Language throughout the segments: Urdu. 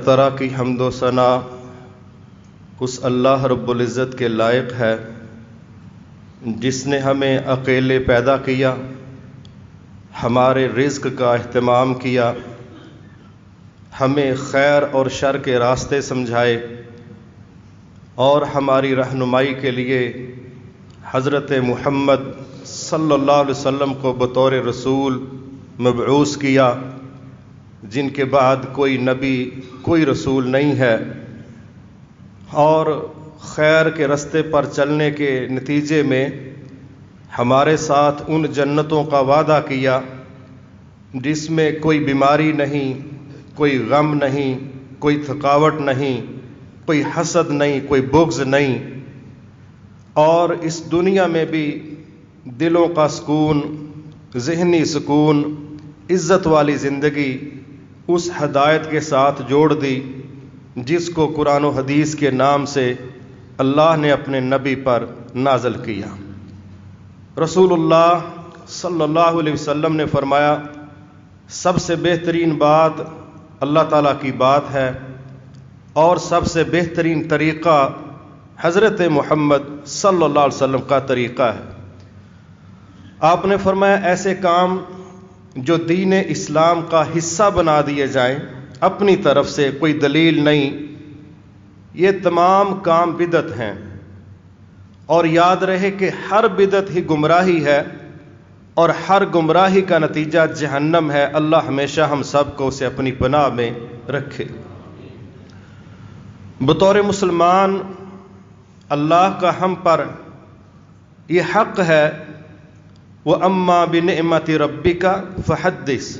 طرح کی حمد و ثنا اس اللہ رب العزت کے لائق ہے جس نے ہمیں اکیلے پیدا کیا، ہمارے رزق کا اہتمام کیا، ہمیں خیر اور شر کے راستے سمجھائے اور ہماری رہنمائی کے لیے حضرت محمد صلی اللہ علیہ وسلم کو بطور رسول مبعوث کیا، جن کے بعد کوئی نبی کوئی رسول نہیں ہے، اور خیر کے راستے پر چلنے کے نتیجے میں ہمارے ساتھ ان جنتوں کا وعدہ کیا جس میں کوئی بیماری نہیں، کوئی غم نہیں، کوئی تھکاوٹ نہیں، کوئی حسد نہیں، کوئی بغض نہیں، اور اس دنیا میں بھی دلوں کا سکون، ذہنی سکون، عزت والی زندگی اس ہدایت کے ساتھ جوڑ دی جس کو قرآن و حدیث کے نام سے اللہ نے اپنے نبی پر نازل کیا۔ رسول اللہ صلی اللہ علیہ وسلم نے فرمایا، سب سے بہترین بات اللہ تعالیٰ کی بات ہے اور سب سے بہترین طریقہ حضرت محمد صلی اللہ علیہ وسلم کا طریقہ ہے۔ آپ نے فرمایا ایسے کام جو دین اسلام کا حصہ بنا دیے جائیں اپنی طرف سے، کوئی دلیل نہیں، یہ تمام کام بدعت ہیں، اور یاد رہے کہ ہر بدعت ہی گمراہی ہے اور ہر گمراہی کا نتیجہ جہنم ہے۔ اللہ ہمیشہ ہم سب کو اسے اپنی پناہ میں رکھے۔ بطور مسلمان اللہ کا ہم پر یہ حق ہے، وَأَمَّا بِنِعْمَةِ رَبِّكَ فَحَدِّثْ،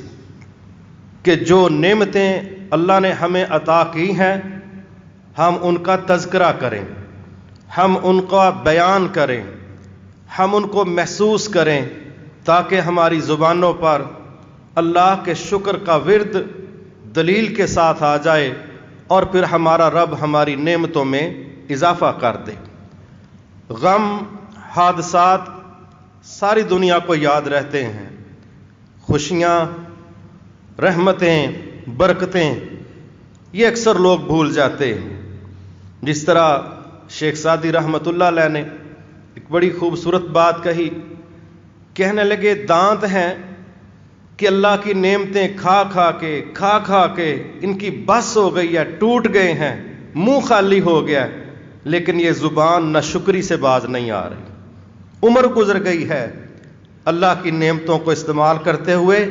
کہ جو نعمتیں اللہ نے ہمیں عطا کی ہیں ہم ان کا تذکرہ کریں، ہم ان کا بیان کریں، ہم ان کو محسوس کریں، تاکہ ہماری زبانوں پر اللہ کے شکر کا ورد دلیل کے ساتھ آ جائے اور پھر ہمارا رب ہماری نعمتوں میں اضافہ کر دے۔ غم، حادثات ساری دنیا کو یاد رہتے ہیں، خوشیاں، رحمتیں، برکتیں یہ اکثر لوگ بھول جاتے ہیں۔ جس طرح شیخ سعدی رحمۃ اللہ علیہ نے ایک بڑی خوبصورت بات کہی، کہنے لگے دانت ہیں کہ اللہ کی نعمتیں کھا کھا کے ان کی بس ہو گئی ہے، ٹوٹ گئے ہیں، منہ خالی ہو گیا ہے، لیکن یہ زبان نہ شکری سے باز نہیں آ رہی۔ عمر گزر گئی ہے اللہ کی نعمتوں کو استعمال کرتے ہوئے،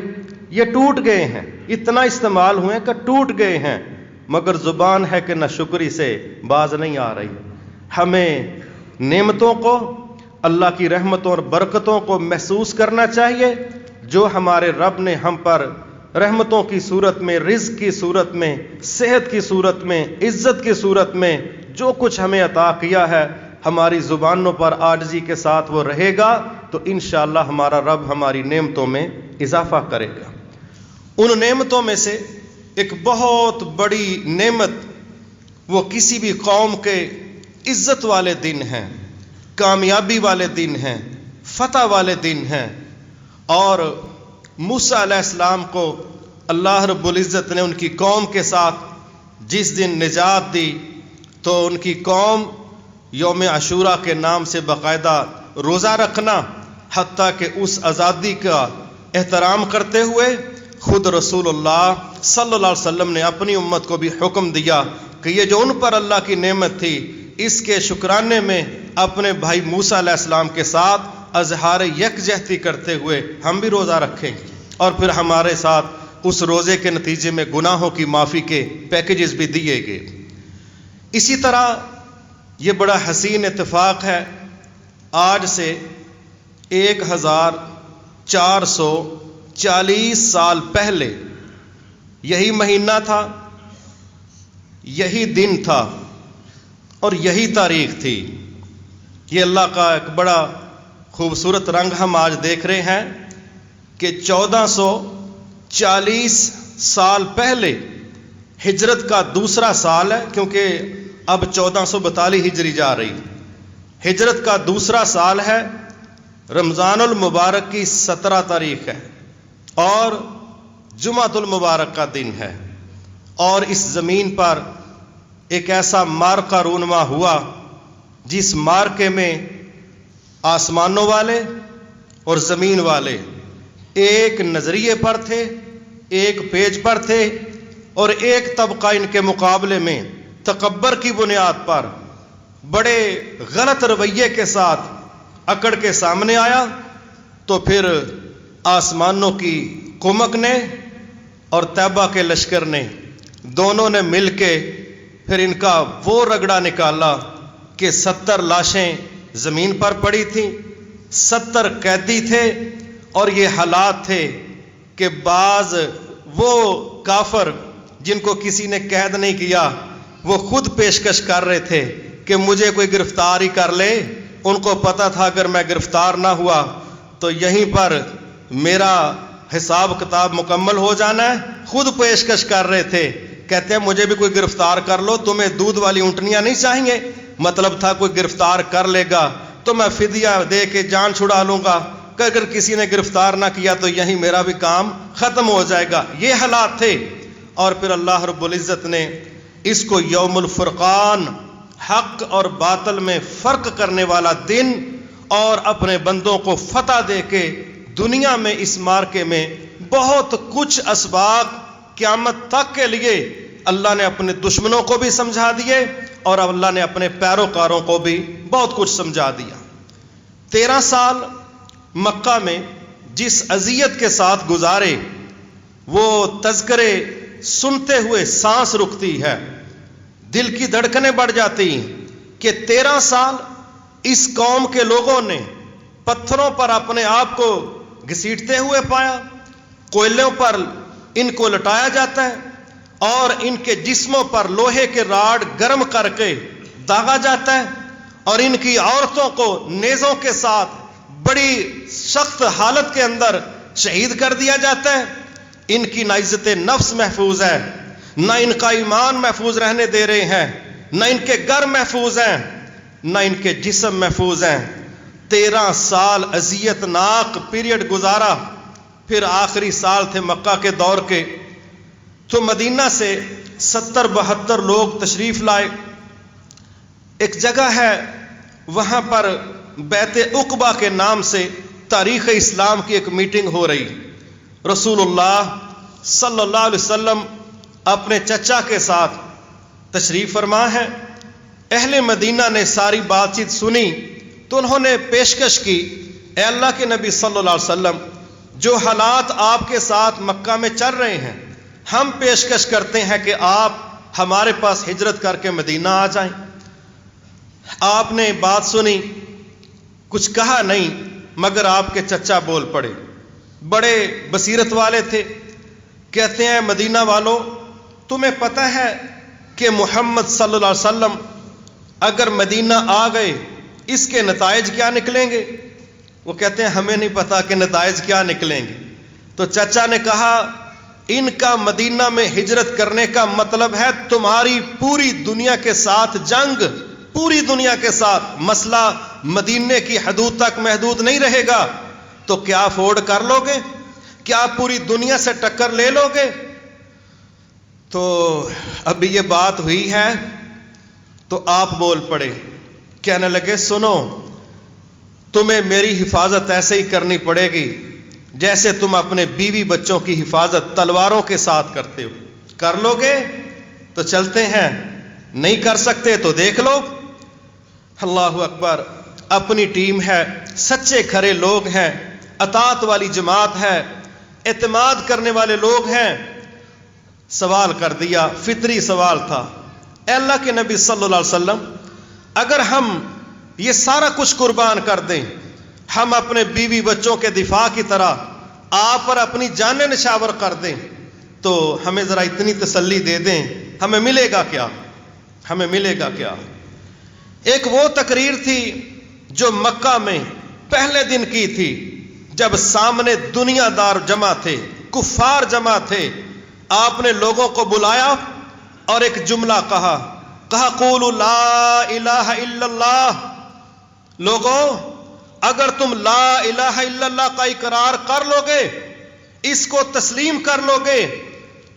یہ ٹوٹ گئے ہیں، اتنا استعمال ہوئے کہ ٹوٹ گئے ہیں، مگر زبان ہے کہ نہ شکری سے باز نہیں آ رہی۔ ہمیں نعمتوں کو، اللہ کی رحمتوں اور برکتوں کو محسوس کرنا چاہیے جو ہمارے رب نے ہم پر رحمتوں کی صورت میں، رزق کی صورت میں، صحت کی صورت میں، عزت کی صورت میں جو کچھ ہمیں عطا کیا ہے، ہماری زبانوں پر عاجزی کے ساتھ وہ رہے گا تو انشاءاللہ ہمارا رب ہماری نعمتوں میں اضافہ کرے گا۔ ان نعمتوں میں سے ایک بہت بڑی نعمت وہ کسی بھی قوم کے عزت والے دن ہیں، کامیابی والے دن ہیں، فتح والے دن ہیں، اور موسیٰ علیہ السلام کو اللہ رب العزت نے ان کی قوم کے ساتھ جس دن نجات دی تو ان کی قوم یوم عاشوراء کے نام سے باقاعدہ روزہ رکھنا، حتیٰ کہ اس آزادی کا احترام کرتے ہوئے خود رسول اللہ صلی اللہ علیہ وسلم نے اپنی امت کو بھی حکم دیا کہ یہ جو ان پر اللہ کی نعمت تھی اس کے شکرانے میں اپنے بھائی موسیٰ علیہ السلام کے ساتھ اظہار یکجہتی کرتے ہوئے ہم بھی روزہ رکھیں، اور پھر ہمارے ساتھ اس روزے کے نتیجے میں گناہوں کی معافی کے پیکیجز بھی دیے گئے۔ اسی طرح یہ بڑا حسین اتفاق ہے، آج سے 1440 سال پہلے یہی مہینہ تھا، یہی دن تھا اور یہی تاریخ تھی۔ یہ اللہ کا ایک بڑا خوبصورت رنگ ہم آج دیکھ رہے ہیں کہ 1440 سال پہلے ہجرت کا دوسرا سال ہے، کیونکہ اب 1442 ہجری جا رہی، ہجرت کا دوسرا سال ہے، رمضان المبارک کی 17 تاریخ ہے اور جمعۃ المبارک کا دن ہے، اور اس زمین پر ایک ایسا معرکہ رونما ہوا جس معرکے میں آسمانوں والے اور زمین والے ایک نظریے پر تھے، ایک پیج پر تھے، اور ایک طبقہ ان کے مقابلے میں تکبر کی بنیاد پر بڑے غلط رویے کے ساتھ اکڑ کے سامنے آیا۔ تو پھر آسمانوں کی کمک نے اور طیبہ کے لشکر نے دونوں نے مل کے پھر ان کا وہ رگڑا نکالا کہ 70 لاشیں زمین پر پڑی تھیں، 70 قیدی تھے، اور یہ حالات تھے کہ بعض وہ کافر جن کو کسی نے قید نہیں کیا وہ خود پیشکش کر رہے تھے کہ مجھے کوئی گرفتار ہی کر لے۔ ان کو پتا تھا اگر میں گرفتار نہ ہوا تو یہیں پر میرا حساب کتاب مکمل ہو جانا ہے، خود پیشکش کر رہے تھے، کہتے ہیں مجھے بھی کوئی گرفتار کر لو، تمہیں دودھ والی اونٹنیاں نہیں چاہیے؟ مطلب تھا کوئی گرفتار کر لے گا تو میں فدیہ دے کے جان چھڑا لوں گا، کہ اگر کسی نے گرفتار نہ کیا تو یہیں میرا بھی کام ختم ہو جائے گا۔ یہ حالات تھے، اور پھر اللہ رب العزت نے اس کو یوم الفرقان، حق اور باطل میں فرق کرنے والا دن، اور اپنے بندوں کو فتح دے کے دنیا میں اس معرکے میں بہت کچھ اسباق قیامت تک کے لیے اللہ نے اپنے دشمنوں کو بھی سمجھا دیے، اور اللہ نے اپنے پیروکاروں کو بھی بہت کچھ سمجھا دیا۔ 13 سال مکہ میں جس اذیت کے ساتھ گزارے، وہ تذکرے سنتے ہوئے سانس رکتی ہے، دل کی دھڑکنیں بڑھ جاتی ہیں کہ 13 سال اس قوم کے لوگوں نے پتھروں پر اپنے آپ کو گھسیٹتے ہوئے پایا، کوئلوں پر ان کو لٹایا جاتا ہے، اور ان کے جسموں پر لوہے کے راڈ گرم کر کے داغا جاتا ہے، اور ان کی عورتوں کو نیزوں کے ساتھ بڑی سخت حالت کے اندر شہید کر دیا جاتا ہے۔ ان کی نہ عزت نفس محفوظ ہے، نہ ان کا ایمان محفوظ رہنے دے رہے ہیں، نہ ان کے گھر محفوظ ہیں، نہ ان کے جسم محفوظ ہیں۔ 13 سال اذیت ناک پیریڈ گزارا، پھر آخری سال تھے مکہ کے دور کے، تو مدینہ سے 70-72 لوگ تشریف لائے۔ ایک جگہ ہے وہاں پر بیت عقبہ کے نام سے تاریخ اسلام کی ایک میٹنگ ہو رہی۔ رسول اللہ صلی اللہ علیہ وسلم اپنے چچا کے ساتھ تشریف فرما ہے۔ اہل مدینہ نے ساری بات چیت سنی تو انہوں نے پیشکش کی، اے اللہ کے نبی صلی اللہ علیہ وسلم، جو حالات آپ کے ساتھ مکہ میں چل رہے ہیں، ہم پیشکش کرتے ہیں کہ آپ ہمارے پاس ہجرت کر کے مدینہ آ جائیں۔ آپ نے بات سنی، کچھ کہا نہیں، مگر آپ کے چچا بول پڑے، بڑے بصیرت والے تھے، کہتے ہیں مدینہ والوں، تمہیں پتہ ہے کہ محمد صلی اللہ علیہ وسلم اگر مدینہ آ گئے اس کے نتائج کیا نکلیں گے؟ وہ کہتے ہیں ہمیں نہیں پتا کہ نتائج کیا نکلیں گے۔ تو چچا نے کہا ان کا مدینہ میں ہجرت کرنے کا مطلب ہے تمہاری پوری دنیا کے ساتھ جنگ، پوری دنیا کے ساتھ۔ مسئلہ مدینے کی حدود تک محدود نہیں رہے گا، تو کیا افورڈ کر لو گے؟ کیا پوری دنیا سے ٹکر لے لو گے؟ تو ابھی یہ بات ہوئی ہے تو آپ بول پڑے، کہنے لگے سنو، تمہیں میری حفاظت ایسے ہی کرنی پڑے گی جیسے تم اپنے بیوی بچوں کی حفاظت تلواروں کے ساتھ کرتے ہو۔ کر لو گے تو چلتے ہیں، نہیں کر سکتے تو دیکھ لو۔ اللہ اکبر، اپنی ٹیم ہے، سچے کھرے لوگ ہیں، اطاعت والی جماعت ہے، اعتماد کرنے والے لوگ ہیں۔ سوال کر دیا، فطری سوال تھا، اے اللہ کے نبی صلی اللہ علیہ وسلم، اگر ہم یہ سارا کچھ قربان کر دیں، ہم اپنے بیوی بچوں کے دفاع کی طرح آپ پر اپنی جانیں نشاور کر دیں، تو ہمیں ذرا اتنی تسلی دے دیں، ہمیں ملے گا کیا؟ ہمیں ملے گا کیا؟ ایک وہ تقریر تھی جو مکہ میں پہلے دن کی تھی، جب سامنے دنیا دار جمع تھے، کفار جمع تھے۔ آپ نے لوگوں کو بلایا اور ایک جملہ کہا قولوا لا الہ الا اللہ۔ لوگوں، اگر تم لا الہ الا اللہ کا اقرار کر لو گے، اس کو تسلیم کر لو گے،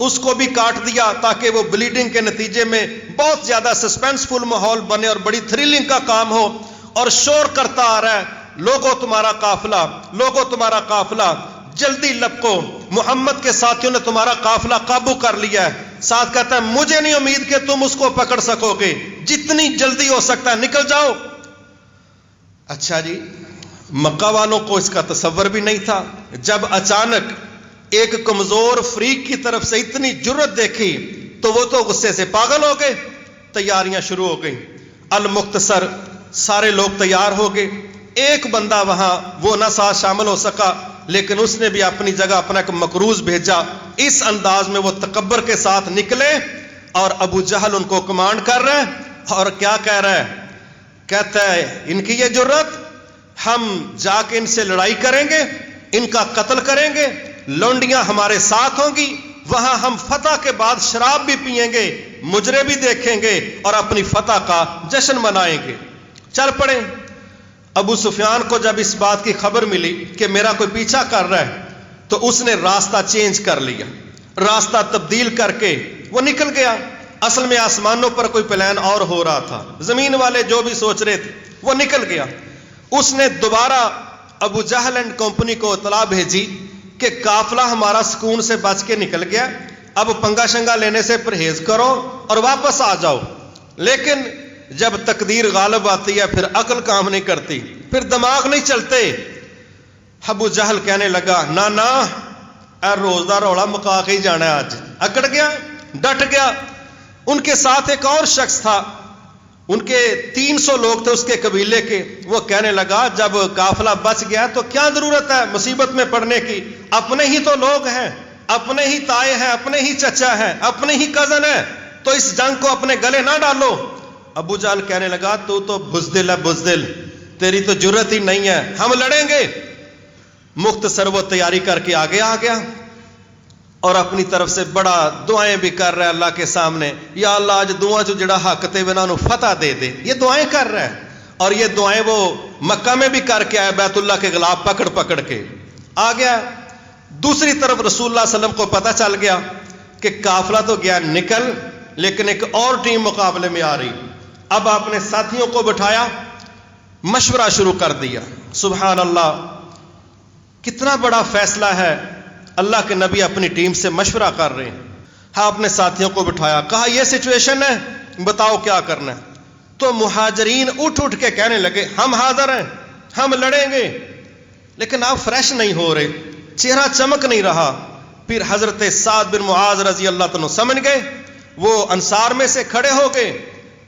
اس کو بھی کاٹ دیا تاکہ وہ بلیڈنگ کے نتیجے میں بہت زیادہ سسپینسفل ماحول بنے اور بڑی تھرلنگ کا کام ہو. اور شور کرتا آ رہا ہے, لوگوں تمہارا قافلہ, لوگوں تمہارا قافلہ, جلدی لپکو, محمد کے ساتھیوں نے تمہارا قافلہ قابو کر لیا ہے. ساتھ کہتا ہے مجھے نہیں امید کہ تم اس کو پکڑ سکو گے, جتنی جلدی ہو سکتا ہے نکل جاؤ. اچھا جی, مکہ والوں کو اس کا تصور بھی نہیں تھا. جب اچانک ایک کمزور فریق کی طرف سے اتنی جرت دیکھی تو وہ تو غصے سے پاگل ہو گئے. تیاریاں شروع ہو گئی. المختصر سارے لوگ تیار ہو گئے. ایک بندہ وہاں وہ نہ ساتھ شامل ہو سکا, لیکن اس نے بھی اپنی جگہ اپنا ایک مکروز بھیجا. اس انداز میں وہ تکبر کے ساتھ نکلے اور ابو جہل ان کو کمانڈ کر رہا ہے. اور کیا کہہ رہا ہے؟ کہتا ہے ان کی یہ جرت, ہم جا کے ان سے لڑائی کریں گے, ان کا قتل کریں گے, لونڈیاں ہمارے ساتھ ہوں گی, وہاں ہم فتح کے بعد شراب بھی پئیں گے, مجرے بھی دیکھیں گے اور اپنی فتح کا جشن منائیں گے. چل پڑے. ابو سفیان کو جب اس بات کی خبر ملی کہ میرا کوئی پیچھا کر رہا ہے تو اس نے راستہ چینج کر لیا, راستہ تبدیل کر کے وہ نکل گیا. اصل میں آسمانوں پر کوئی پلان اور ہو رہا تھا, زمین والے جو بھی سوچ رہے تھے وہ نکل گیا. اس نے دوبارہ ابو جہل اینڈ کمپنی کو اطلاع بھیجی کہ قافلہ ہمارا سکون سے بچ کے نکل گیا, اب پنگا شنگا لینے سے پرہیز کرو اور واپس آ جاؤ. لیکن جب تقدیر غالب آتی ہے پھر عقل کام نہیں کرتی, پھر دماغ نہیں چلتے. ابو جہل کہنے لگا نا اے روز دا رولا مکا کے ہی جانا ہے. آج اکڑ گیا, ڈٹ گیا. ان کے ساتھ ایک اور شخص تھا, ان کے 300 لوگ تھے اس کے قبیلے کے. وہ کہنے لگا جب قافلہ بچ گیا تو کیا ضرورت ہے مصیبت میں پڑنے کی, اپنے ہی تو لوگ ہیں, اپنے ہی تائے ہیں, اپنے ہی چچا ہیں, اپنے ہی کزن ہیں, تو اس جنگ کو اپنے گلے نہ ڈالو. ابو جہل کہنے لگا تو بزدل ہے, بزدل, تیری تو جرت ہی نہیں ہے, ہم لڑیں گے. مختصر وہ تیاری کر کے آگے آ گیا اور اپنی طرف سے بڑا دعائیں بھی کر رہا ہے اللہ کے سامنے, یا اللہ آج دعا جو جڑا حق تے بنا انہوں فتح دے دے. یہ دعائیں کر رہا ہے, اور یہ دعائیں وہ مکہ میں بھی کر کے آیا, بیت اللہ کے غلاف پکڑ پکڑ کے آ گیا. دوسری طرف رسول اللہ صلی اللہ علیہ وسلم کو پتہ چل گیا کہ قافلہ تو گیا نکل, لیکن ایک اور ٹیم مقابلے میں آ رہی. اب آپ نے ساتھیوں کو بٹھایا, مشورہ شروع کر دیا. سبحان اللہ, کتنا بڑا فیصلہ ہے. اللہ کے نبی اپنی ٹیم سے مشورہ کر رہے ہیں. ہاں, اپنے ساتھیوں کو بٹھایا, کہا یہ سچویشن ہے, بتاؤ کیا کرنا ہے. تو مہاجرین اٹھ کے کہنے لگے ہم حاضر ہیں, ہم لڑیں گے. لیکن آپ فریش نہیں ہو رہے, چہرہ چمک نہیں رہا. پھر حضرت سعد بن معاذ رضی اللہ عنہ سمجھ گئے, وہ انصار میں سے کھڑے ہو گئے,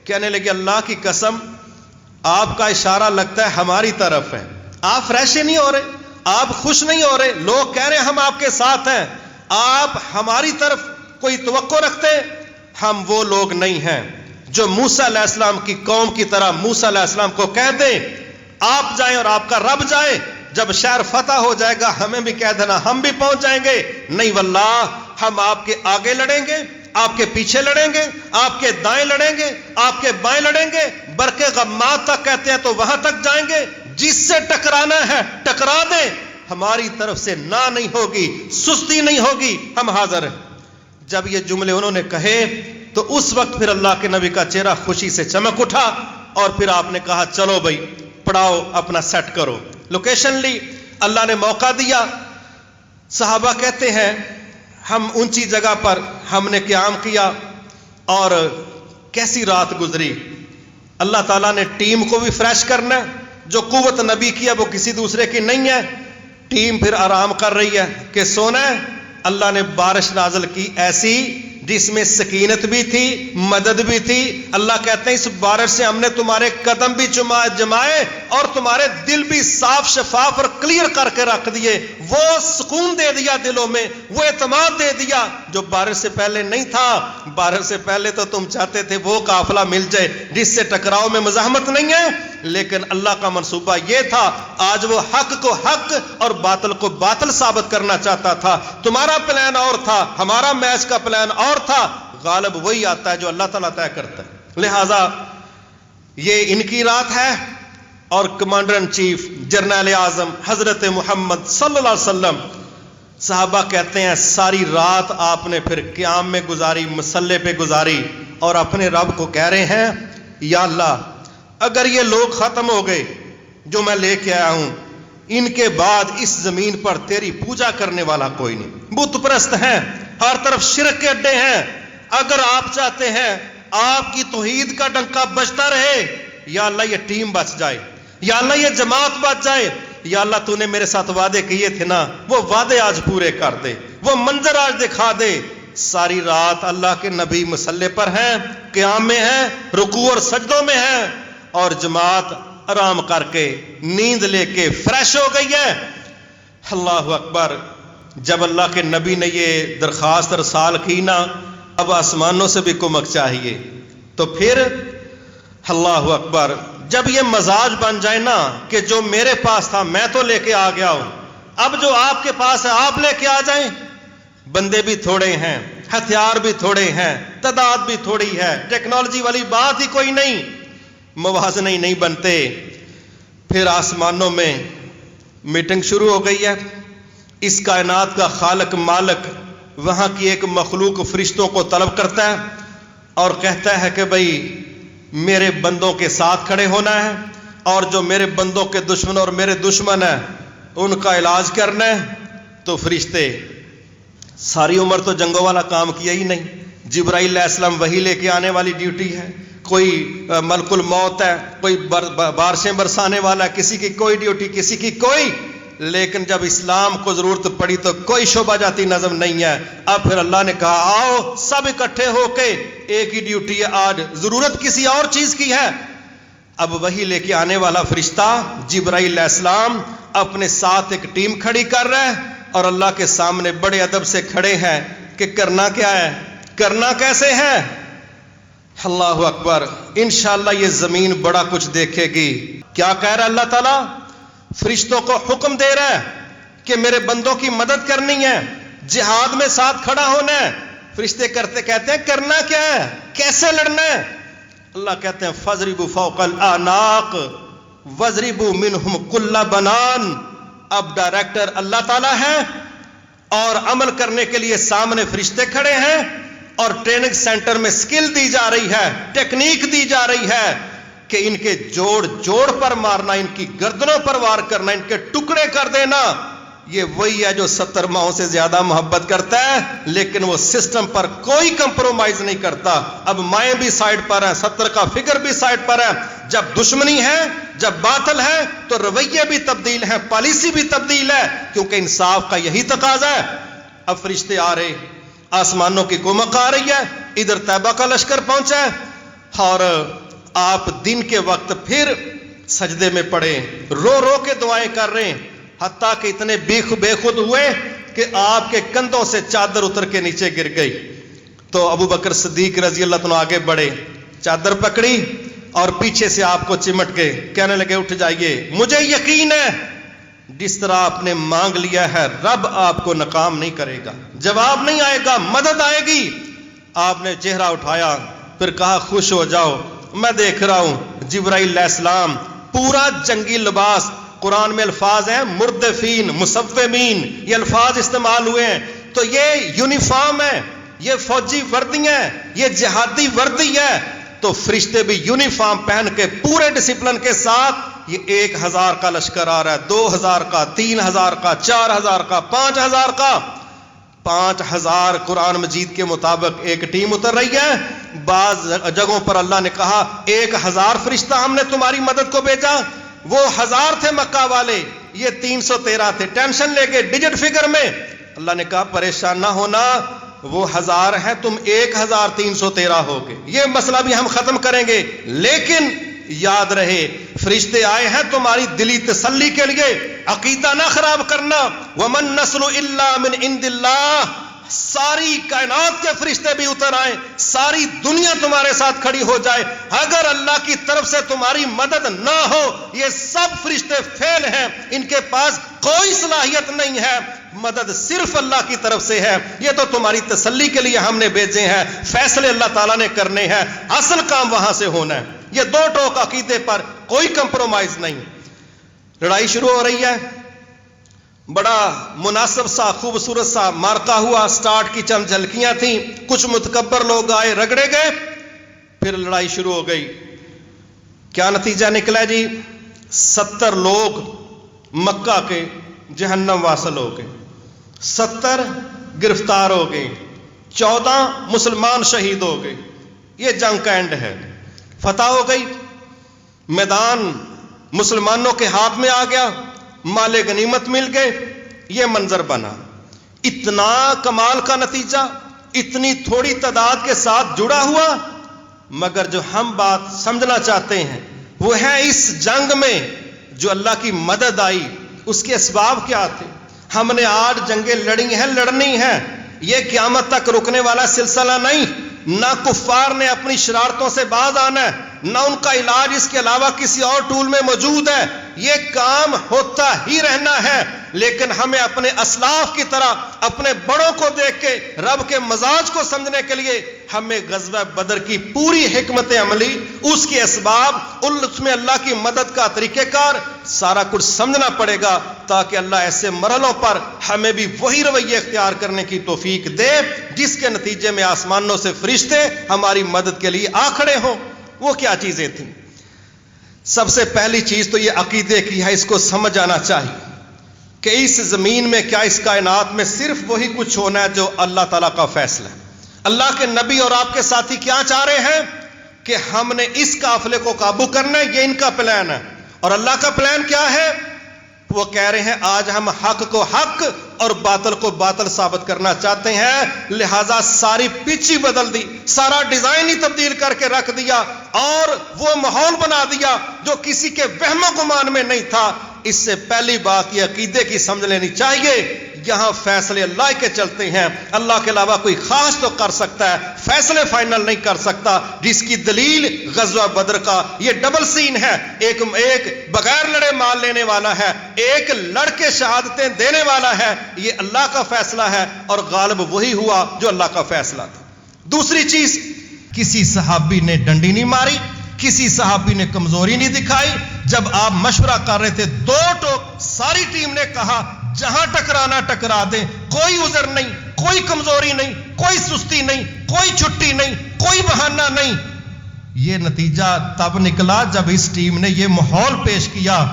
کہنے لگے اللہ کی قسم آپ کا اشارہ لگتا ہے ہماری طرف ہے, آپ فریش ہی نہیں ہو رہے, آپ خوش نہیں ہو رہے. لوگ کہہ رہے ہیں ہم آپ کے ساتھ ہیں, آپ ہماری طرف کوئی توقع رکھتے ہیں. ہم وہ لوگ نہیں ہیں جو موسیٰ علیہ السلام کی قوم کی طرح موسیٰ علیہ السلام کو کہہ دیں آپ جائیں اور آپ کا رب جائے, جب شہر فتح ہو جائے گا ہمیں بھی کہہ دینا ہم بھی پہنچ جائیں گے. نہیں واللہ, ہم آپ کے آگے لڑیں گے, آپ کے پیچھے لڑیں گے, آپ کے دائیں لڑیں گے, آپ کے بائیں لڑیں گے, برق غمات تک کہتے ہیں تو وہاں تک جائیں گے. جس سے ٹکرانا ہے ٹکرا دیں, ہماری طرف سے نہ نہیں ہوگی, سستی نہیں ہوگی, ہم حاضر ہیں. جب یہ جملے انہوں نے کہے تو اس وقت پھر اللہ کے نبی کا چہرہ خوشی سے چمک اٹھا, اور پھر آپ نے کہا چلو بھائی پڑاؤ اپنا سیٹ کرو. لوکیشن لی, اللہ نے موقع دیا. صحابہ کہتے ہیں ہم اونچی جگہ پر ہم نے قیام کیا اور کیسی رات گزری. اللہ تعالیٰ نے ٹیم کو بھی فریش کرنا ہے, جو قوت نبی کی ہے وہ کسی دوسرے کی نہیں ہے. ٹیم پھر آرام کر رہی ہے کہ سونا ہے. اللہ نے بارش نازل کی ایسی جس میں سکینت بھی تھی, مدد بھی تھی. اللہ کہتے ہیں اس بارش سے ہم نے تمہارے قدم بھی جمائے اور تمہارے دل بھی صاف شفاف اور کلیئر کر کے رکھ دیے. وہ سکون دے دیا دلوں میں, وہ اعتماد دے دیا جو بارش سے پہلے نہیں تھا. بارش سے پہلے تو تم چاہتے تھے وہ قافلہ مل جائے جس سے ٹکراؤ میں مزاحمت نہیں ہے, لیکن اللہ کا منصوبہ یہ تھا آج وہ حق کو حق اور باطل کو باطل ثابت کرنا چاہتا تھا. تمہارا پلان اور تھا, ہمارا میچ کا پلان اور تھا. غالب وہی آتا ہے جو اللہ تعالیٰ طے کرتا ہے. لہذا یہ ان کی رات ہے اور کمانڈر ان چیف جرنیل اعظم حضرت محمد صلی اللہ علیہ وسلم صحابہ کہتے ہیں ساری رات آپ نے پھر قیام میں گزاری، مصلے پہ گزاری، اور اپنے رب کو کہہ رہے ہیں یا اللہ اگر یہ لوگ ختم ہو گئے جو میں لے کے آیا ہوں، ان کے بعد اس زمین پر تیری پوجا کرنے والا کوئی نہیں، بت پرست ہیں، ہر طرف شرک کے اڈے ہیں، اگر آپ چاہتے ہیں آپ کی توحید کا ڈنکا بجتا رہے، یا اللہ یہ ٹیم بچ جائے، یا اللہ یہ جماعت بچ جائے، یا اللہ تو نے میرے ساتھ وعدے کیے تھے نا، وہ وعدے آج پورے کر دے، وہ منظر آج دکھا دے۔ ساری رات اللہ کے نبی مصلے پر ہیں، قیام میں ہیں، رکوع اور سجدوں میں ہیں، اور جماعت آرام کر کے نیند لے کے فریش ہو گئی ہے۔ اللہ اکبر۔ جب اللہ کے نبی نے یہ درخواست ارسال کی نا، اب آسمانوں سے بھی کمک چاہیے، تو پھر اللہ اکبر، جب یہ مزاج بن جائے نا کہ جو میرے پاس تھا میں تو لے کے آ گیا ہوں، اب جو آپ کے پاس ہے آپ لے کے آ جائیں۔ بندے بھی تھوڑے ہیں، ہتھیار بھی تھوڑے ہیں، تعداد بھی تھوڑی ہے، ٹیکنالوجی والی بات ہی کوئی نہیں، موازنے ہی نہیں بنتے۔ پھر آسمانوں میں میٹنگ شروع ہو گئی ہے۔ اس کائنات کا خالق مالک وہاں کی ایک مخلوق فرشتوں کو طلب کرتا ہے اور کہتا ہے کہ بھئی میرے بندوں کے ساتھ کھڑے ہونا ہے، اور جو میرے بندوں کے دشمن اور میرے دشمن ہیں ان کا علاج کرنا ہے۔ تو فرشتے ساری عمر تو جنگوں والا کام کیا ہی نہیں، جبرائیل علیہ السلام وہی لے کے آنے والی ڈیوٹی ہے، کوئی ملک الموت ہے، کوئی بارشیں برسانے والا ہے، کسی کی کوئی ڈیوٹی، کسی کی کوئی، لیکن جب اسلام کو ضرورت پڑی تو کوئی شعبہ جاتی نظم نہیں ہے۔ اب پھر اللہ نے کہا آؤ سب اکٹھے ہو کے، ایک ہی ڈیوٹی ہے، آج ضرورت کسی اور چیز کی ہے۔ اب وہی لے کے آنے والا فرشتہ جبرائیل علیہ السلام اپنے ساتھ ایک ٹیم کھڑی کر رہا ہے، اور اللہ کے سامنے بڑے ادب سے کھڑے ہیں کہ کرنا کیا ہے، کرنا کیسے ہے۔ اللہ اکبر۔ انشاءاللہ یہ زمین بڑا کچھ دیکھے گی۔ کیا کہہ رہا اللہ تعالیٰ؟ فرشتوں کو حکم دے رہا ہے کہ میرے بندوں کی مدد کرنی ہے، جہاد میں ساتھ کھڑا ہونا ہے۔ فرشتے کہتے ہیں کرنا کیا ہے، کیسے لڑنا ہے؟ اللہ کہتے ہیں فَاضْرِبُوا فَوْقَ الْأَعْنَاقِ وَاضْرِبُوا مِنْهُمْ كُلَّ بَنَانٍ۔ اب ڈائریکٹر اللہ تعالیٰ ہے اور عمل کرنے کے لیے سامنے فرشتے کھڑے ہیں، اور ٹریننگ سینٹر میں سکل دی جا رہی ہے، ٹیکنیک دی جا رہی ہے کہ ان کے جوڑ پر مارنا، ان کی گردنوں پر وار کرنا، ان کے ٹکڑے کر دینا۔ یہ وہی ہے جو 70 ماہوں سے زیادہ محبت کرتا ہے، لیکن وہ سسٹم پر کوئی کمپرومائز نہیں کرتا۔ اب مائیں بھی سائڈ پر ہیں، 70 کا فگر بھی سائڈ پر ہے۔ جب دشمنی ہے، جب باطل ہے، تو رویے بھی تبدیل ہیں، پالیسی بھی تبدیل ہے، کیونکہ انصاف کا یہی تقاضا ہے۔ اب فرشتے آ رہے، آسمانوں کی کمک آ رہی ہے، ادھر طیبہ کا لشکر پہنچا ہے، اور آپ دن کے وقت پھر سجدے میں پڑے، رو رو کے دعائیں کر رہے ہیں، حتیٰ کہ اتنے بے خود ہوئے کہ آپ کے کندھوں سے چادر اتر کے نیچے گر گئی۔ تو ابو بکر صدیق رضی اللہ عنہ آگے بڑھے، چادر پکڑی اور پیچھے سے آپ کو چمٹ کے کہنے لگے اٹھ جائیے، مجھے یقین ہے جس طرح آپ نے مانگ لیا ہے رب آپ کو ناکام نہیں کرے گا، جواب نہیں آئے گا، مدد آئے گی۔ آپ نے چہرہ اٹھایا، پھر کہا خوش ہو جاؤ، میں دیکھ رہا ہوں جبرائیل علیہ السلام پورا جنگی لباس، قرآن میں الفاظ ہیں مردفین، مصومین، یہ الفاظ استعمال ہوئے ہیں، تو یہ یونیفارم ہے، یہ فوجی وردی ہیں، یہ جہادی وردی ہے۔ تو فرشتے بھی یونیفارم پہن کے پورے ڈسپلن کے ساتھ، یہ 1000 کا لشکر آ رہا ہے، 2000 کا، 3000 کا، 4000 کا، 5000 کا، 5000 قرآن مجید کے مطابق ایک ٹیم اتر رہی ہے۔ بعض جگہوں پر اللہ نے کہا 1000 فرشتہ ہم نے تمہاری مدد کو بھیجا، وہ 1000 تھے مکہ والے، یہ 313 تھے، ٹینشن لے کے ڈیجٹ فگر میں۔ اللہ نے کہا پریشان نہ ہونا، وہ 1000 ہیں، تم 1313 ہوگے، یہ مسئلہ بھی ہم ختم کریں گے، لیکن یاد رہے فرشتے آئے ہیں تمہاری دلی تسلی کے لیے، عقیدہ نہ خراب کرنا۔ وَمَن نَّصْرُ إِلَّا مِنْ عِنْدِ اللَّهِ، ساری کائنات کے فرشتے بھی اتر آئیں، ساری دنیا تمہارے ساتھ کھڑی ہو جائے، اگر اللہ کی طرف سے تمہاری مدد نہ ہو، یہ سب فرشتے فیل ہیں، ان کے پاس کوئی صلاحیت نہیں ہے، مدد صرف اللہ کی طرف سے ہے۔ یہ تو تمہاری تسلی کے لیے ہم نے بھیجے ہیں، فیصلے اللہ تعالیٰ نے کرنے ہیں، اصل کام وہاں سے ہونا ہے۔ یہ دو ٹوک عقیدے پر کوئی کمپرومائز نہیں۔ لڑائی شروع ہو رہی ہے، بڑا مناسب سا خوبصورت سا مارکا ہوا، سٹارٹ کی چند جھلکیاں تھیں، کچھ متکبر لوگ آئے، رگڑے گئے، پھر لڑائی شروع ہو گئی۔ کیا نتیجہ نکلا جی؟ 70 لوگ مکہ کے جہنم واصل ہو گئے، 70 گرفتار ہو گئے، 14 مسلمان شہید ہو گئے۔ یہ جنگ کا اینڈ ہے، فتح ہو گئی، میدان مسلمانوں کے ہاتھ میں آ گیا، مال غنیمت مل گئے۔ یہ منظر بنا۔ اتنا کمال کا نتیجہ اتنی تھوڑی تعداد کے ساتھ جڑا ہوا، مگر جو ہم بات سمجھنا چاہتے ہیں وہ ہے اس جنگ میں جو اللہ کی مدد آئی اس کے اسباب کیا تھے۔ ہم نے آج جنگیں لڑی ہیں، لڑنی ہیں، یہ قیامت تک رکنے والا سلسلہ نہیں۔ نہ کفار نے اپنی شرارتوں سے باز آنا ہے، نہ ان کا علاج اس کے علاوہ کسی اور ٹول میں موجود ہے۔ یہ کام ہوتا ہی رہنا ہے، لیکن ہمیں اپنے اسلاف کی طرح اپنے بڑوں کو دیکھ کے رب کے مزاج کو سمجھنے کے لیے ہمیں غزوہ بدر کی پوری حکمت عملی، اس کے اسباب، اس میں اللہ کی مدد کا طریقہ کار سارا کچھ سمجھنا پڑے گا، تاکہ اللہ ایسے مرحلوں پر ہمیں بھی وہی رویہ اختیار کرنے کی توفیق دے جس کے نتیجے میں آسمانوں سے فرشتے ہماری مدد کے لیے آ کھڑے ہوں۔ وہ کیا چیزیں تھیں؟ سب سے پہلی چیز تو یہ عقیدے کی ہے، اس کو سمجھ آنا چاہیے کہ اس زمین میں کیا اس کائنات میں صرف وہی کچھ ہونا ہے جو اللہ تعالیٰ کا فیصلہ ہے۔ اللہ کے نبی اور آپ کے ساتھی کیا چاہ رہے ہیں کہ ہم نے اس قافلے کو قابو کرنا ہے، یہ ان کا پلان ہے۔ اور اللہ کا پلان کیا ہے؟ وہ کہہ رہے ہیں آج ہم حق کو حق اور باطل کو باطل ثابت کرنا چاہتے ہیں، لہذا ساری پچ ہی بدل دی، سارا ڈیزائن ہی تبدیل کر کے رکھ دیا اور وہ ماحول بنا دیا جو کسی کے وہم و گمان میں نہیں تھا۔ اس سے پہلی بات یہ عقیدے کی سمجھ لینی چاہیے، یہاں فیصلے اللہ کے چلتے ہیں، اللہ کے علاوہ کوئی خاص تو کر سکتا ہے، فیصلے فائنل نہیں کر سکتا، جس کی دلیل غزوہ بدر کا یہ ڈبل سین ہے۔ ایک بغیر لڑے مال لینے والا ہے، ایک لڑ کے شہادتیں دینے والا ہے۔ یہ اللہ کا فیصلہ ہے اور غالب وہی ہوا جو اللہ کا فیصلہ تھا۔ دوسری چیز، کسی صحابی نے ڈنڈی نہیں ماری، کسی صحابی نے کمزوری نہیں دکھائی۔ جب آپ مشورہ کر رہے تھے، دو ٹوک ساری ٹیم نے کہا جہاں ٹکرانا ٹکرا دیں، کوئی عذر نہیں، کوئی کمزوری نہیں، کوئی سستی نہیں، کوئی چھٹی نہیں، کوئی بہانہ نہیں۔ یہ نتیجہ تب نکلا جب اس ٹیم نے یہ ماحول پیش کیا۔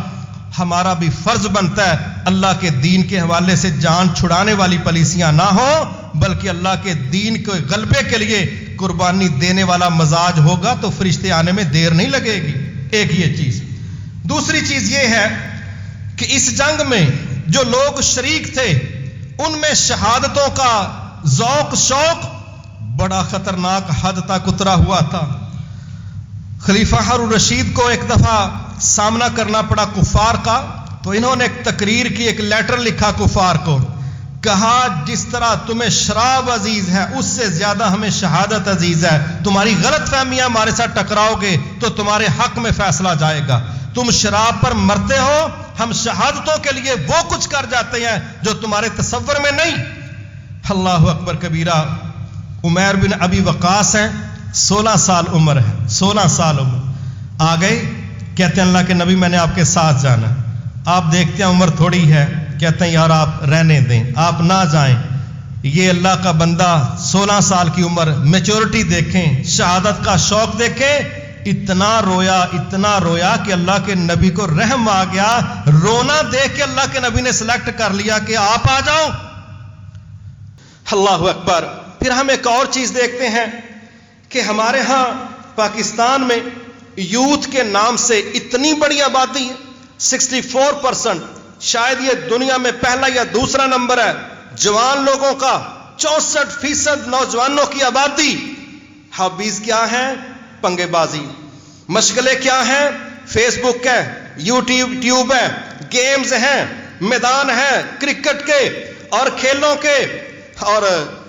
ہمارا بھی فرض بنتا ہے اللہ کے دین کے حوالے سے جان چھڑانے والی پالیسیاں نہ ہوں، بلکہ اللہ کے دین کے غلبے کے لیے قربانی دینے والا مزاج ہوگا تو فرشتے آنے میں دیر نہیں لگے گی۔ ایک یہ چیز۔ دوسری چیز یہ ہے کہ اس جنگ میں جو لوگ شریک تھے ان میں شہادتوں کا ذوق شوق بڑا خطرناک حد تک اترا ہوا تھا۔ خلیفہ ہارون الرشید کو ایک دفعہ سامنا کرنا پڑا کفار کا، تو انہوں نے ایک تقریر کی، ایک لیٹر لکھا کفار کو، کہا جس طرح تمہیں شراب عزیز ہے اس سے زیادہ ہمیں شہادت عزیز ہے۔ تمہاری غلط فہمیاں ہمارے ساتھ ٹکراؤ گے تو تمہارے حق میں فیصلہ جائے گا۔ تم شراب پر مرتے ہو، ہم شہادتوں کے لیے وہ کچھ کر جاتے ہیں جو تمہارے تصور میں نہیں۔ اللہ اکبر کبیرہ۔ عمیر بن ابی وقاص ہیں، 16 سال عمر ہے، 16 سال عمر، آ گئے، کہتے ہیں اللہ کے نبی میں نے آپ کے ساتھ جانا۔ آپ دیکھتے ہیں عمر تھوڑی ہے، کہتے ہیں یار آپ رہنے دیں، آپ نہ جائیں۔ یہ اللہ کا بندہ 16 سال کی عمر، میچورٹی دیکھیں، شہادت کا شوق دیکھیں، اتنا رویا کہ اللہ کے نبی کو رحم آ گیا۔ رونا دیکھ کے اللہ کے نبی نے سلیکٹ کر لیا کہ آپ آ جاؤ۔ اللہ اکبر۔ پھر ہم ایک اور چیز دیکھتے ہیں کہ ہمارے ہاں پاکستان میں یوتھ کے نام سے اتنی بڑی آبادی ہے، 64%، شاید یہ دنیا میں پہلا یا دوسرا نمبر ہے جوان لوگوں کا، 64% نوجوانوں کی آبادی۔ ہابیز کیا ہیں؟ پنگے بازی۔ مشغلے کیا ہیں؟ فیس بک ہے، یوٹیوب ہے، گیمز ہیں، میدان ہیں کرکٹ کے اور کھیلوں کے، اور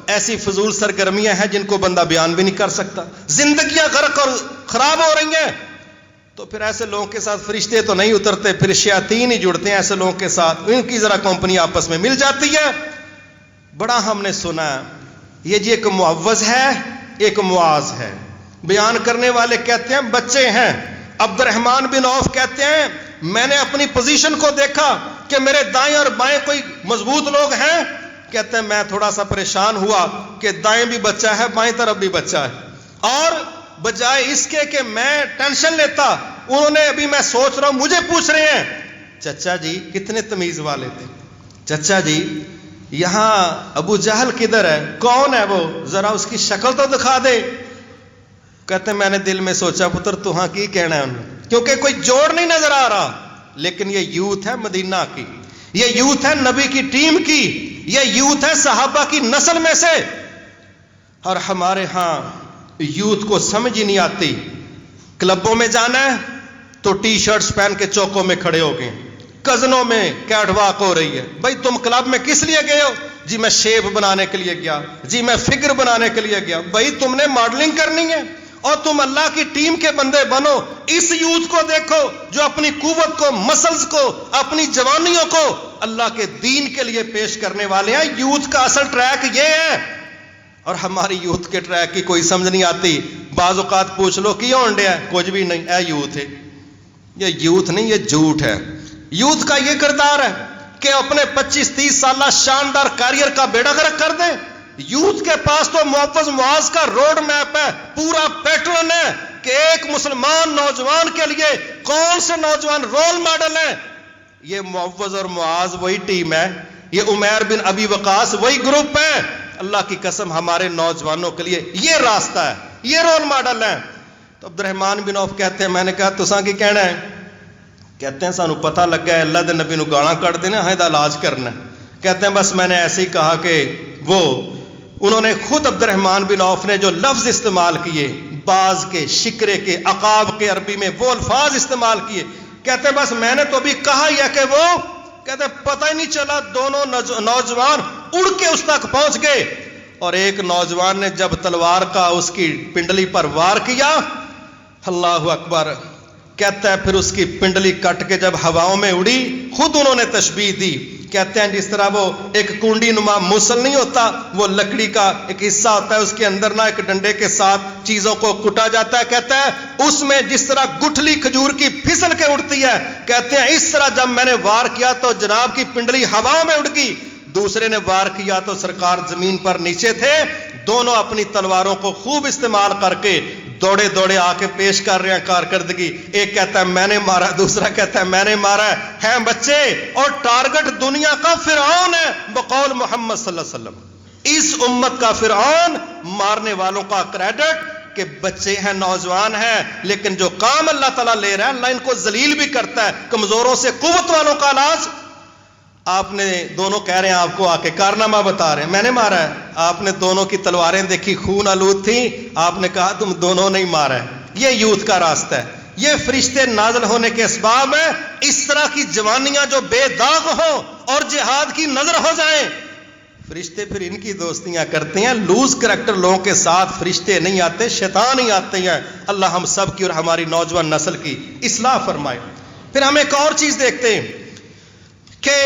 ایسی فضول سرگرمیاں ہیں جن کو بندہ بیان بھی نہیں کر سکتا۔ زندگیاں غرق اور خراب ہو رہی ہیں، تو پھر ایسے لوگوں کے ساتھ فرشتے تو نہیں اترتے، پھر شیاطین ہی جڑتے ہیں ایسے لوگوں کے ساتھ، ان کی ذرا کمپنی آپس میں مل جاتی ہے۔ بڑا ہم نے سنا ہے یہ جی ایک معوض ہے، ایک معاذ ہے۔ بیان کرنے والے کہتے ہیں بچے ہیں۔ عبد الرحمن بن عوف کہتے ہیں میں نے اپنی پوزیشن کو دیکھا، کہ میرے دائیں اور بائیں کوئی مضبوط لوگ ہیں؟ کہتے ہیں میں تھوڑا سا پریشان ہوا کہ دائیں بھی بچہ ہے بائیں طرف بھی بچہ ہے، اور بجائے اس کے کہ میں ٹینشن لیتا، انہوں نے ابھی میں سوچ رہا ہوں مجھے پوچھ رہے ہیں چچا جی کتنے تمیز والے تھے، چچا جی یہاں ابو جہل کدھر ہے، کون ہے وہ، ذرا اس کی شکل تو دکھا دے۔ کہتے ہیں میں نے دل میں سوچا پتر تو ہاں کی کہنا ہے انہوں، کیونکہ کوئی جوڑ نہیں نظر آ رہا، لیکن یہ یوتھ ہے مدینہ کی، یہ یوتھ ہے نبی کی ٹیم کی، یہ یوتھ ہے صحابہ کی نسل میں سے۔ اور ہمارے ہاں یوتھ کو سمجھ ہی نہیں آتی، کلبوں میں جانا ہے تو ٹی شرٹس پہن کے چوکوں میں کھڑے ہو گئے، کزنوں میں کیٹ واک ہو رہی ہے، بھائی تم کلب میں کس لیے گئے ہو؟ جی میں شیپ بنانے کے لیے گیا، جی میں فگر بنانے کے لیے گیا۔ بھائی تم نے ماڈلنگ کرنی ہے اور تم اللہ کی ٹیم کے بندے بنو۔ اس یوتھ کو دیکھو جو اپنی قوت کو، مسلز کو، اپنی جوانیوں کو اللہ کے دین کے لیے پیش کرنے والے ہیں۔ یوتھ کا اصل ٹریک یہ ہے، اور ہماری یوتھ کے ٹریک کی کوئی سمجھ نہیں آتی۔ بعض اوقات پوچھ لو کیا ہونڈیا ہے، کچھ بھی نہیں، اے یوتھ ہے۔ یہ یوتھ نہیں، یہ جھوٹ ہے۔ یوتھ کا یہ کردار ہے کہ اپنے 25-30 سالہ شاندار کیریئر کا بیڑا غرق کر دیں۔ یوتھ کے پاس تو محفوظ معاذ کا روڈ میپ ہے، پورا پیٹرن ہے کہ ایک مسلمان نوجوان کے لیے کون سے نوجوان رول ماڈل ہیں۔ یہ محفوظ اور معاذ وہی ٹیم ہے، یہ عمیر بن ابی وقاص وہی گروپ ہے۔ اللہ کی قسم ہمارے نوجوانوں کے لیے یہ راستہ ہے، یہ رول ماڈل ہے۔ تو عبد الرحمن بن عوف کہتے ہیں، میں نے کہا تساں کی کہنا ہے؟ کہتے ہیں سانو پتہ لگا ہے اللہ دے نبی نو گالاں کٹ دینا، ہاں دا علاج کرنا ہے۔ کہتے ہیں بس میں نے ایسے ہی کہا کہ وہ انہوں نے خود عبد الرحمن بن عوف نے جو لفظ استعمال کیے، باز کے، شکرے کے، عقاب کے، عربی میں وہ الفاظ استعمال کیے، کہتے ہیں بس میں نے تو ابھی کہا ہی ہے کہ وہ، کہتے ہیں پتہ ہی نہیں چلا دونوں نوجوان اڑ کے اس تک پہنچ گئے، اور ایک نوجوان نے جب تلوار کا اس کی پنڈلی پر وار کیا، اللہ اکبر، کہتا ہے پھر اس کی پنڈلی کٹ کے جب ہواؤں میں اڑی، خود انہوں نے تشبیہ دی، کہتے ہیں جس طرح وہ ایک کنڈی نما موصل نہیں ہوتا، وہ لکڑی کا ایک حصہ ہوتا ہے، اس کے اندر نہ ایک ڈنڈے کے ساتھ چیزوں کو کٹا جاتا ہے، کہتا ہے اس میں جس طرح گٹھلی کھجور کی پھسل کے اڑتی ہے، کہتے ہیں اس طرح جب میں نے وار کیا تو جناب کی پنڈلی ہواؤں میں اڑ گئی، دوسرے نے وار کیا تو سرکار زمین پر نیچے تھے، دونوں اپنی تلواروں کو خوب استعمال کر کے دوڑے دوڑے آ کے پیش کر رہے ہیں کارکردگی۔ ایک کہتا ہے میں نے مارا، دوسرا کہتا ہے میں نے مارا ہے بچے، اور ٹارگٹ دنیا کا فرعون ہے بقول محمد صلی اللہ علیہ وسلم۔ اس امت کا فرعون، مارنے والوں کا کریڈٹ کہ بچے ہیں، نوجوان ہیں، لیکن جو کام اللہ تعالیٰ لے رہا ہے اللہ ان کو ذلیل بھی کرتا ہے۔ کمزوروں سے قوت والوں کا علاج۔ آپ نے دونوں کہہ رہے ہیں، آپ کو آ کے کارنامہ بتا رہے ہیں میں نے مارا ہے، آپ نے دونوں کی تلواریں دیکھی خون آلود تھیں، آپ نے کہا تم دونوں نہیں مارا ہے۔ یہ یوتھ کا راستہ ہے، یہ فرشتے نازل ہونے کے اسباب ہیں۔ اس طرح کی جوانیاں جو بے داغ ہوں اور جہاد کی نظر ہو جائیں، فرشتے پھر ان کی دوستیاں کرتے ہیں۔ لوز کریکٹر لوگوں کے ساتھ فرشتے نہیں آتے، شیطان ہی آتے ہیں۔ اللہ ہم سب کی اور ہماری نوجوان نسل کی اصلاح فرمائے۔ پھر ہم ایک اور چیز دیکھتے ہیں کہ